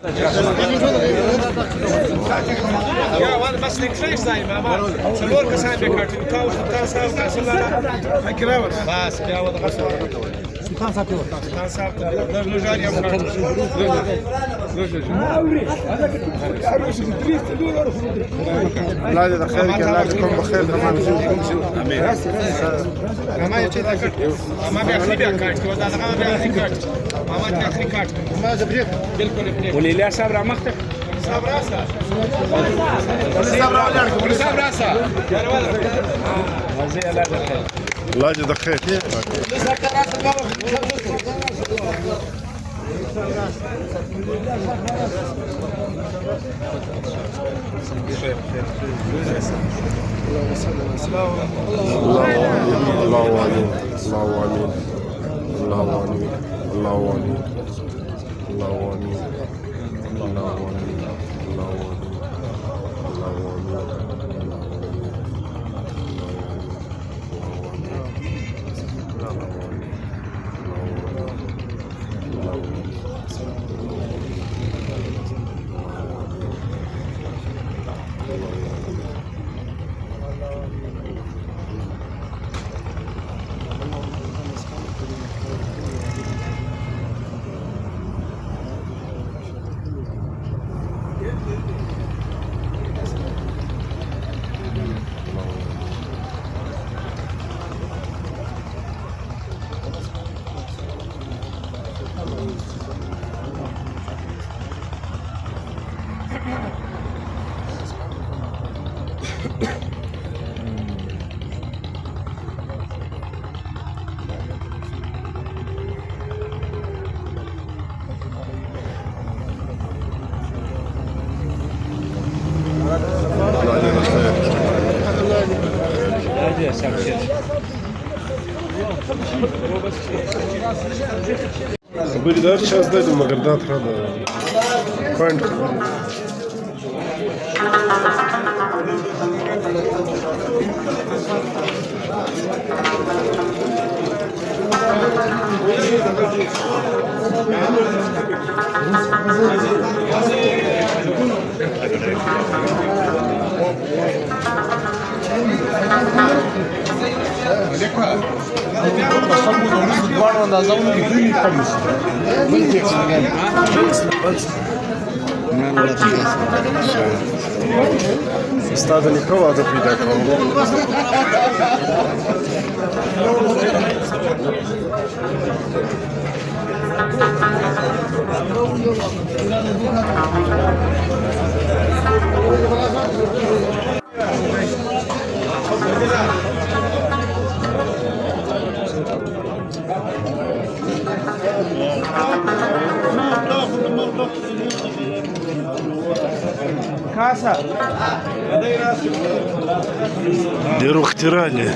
Ja, wat was het klein zijn, maar verloor kan zijn bij karten. Taus, ik krijg het. Bas, ja, wat was het? Sultan Sapio. Dat is Lujari am karten. الله يجزاك خير الله يكون بخير تمام امين ما يجي ذاك ما بياخذ بيا كارت ولا ما بياخذ كارت ما بياخذ كارت ما جبريت بالكل واللي لا صبر عمختك صبر راسه صبر راسه يا ولد زي الله خير الله يجزاك خير الله امين الله امين الله امين الله امين الله امين الله امين الله امين خبريدار сейчас дадим Магардат рада. Пойнт. Ставили кого за придаком. كاسة ديروا اختراعي.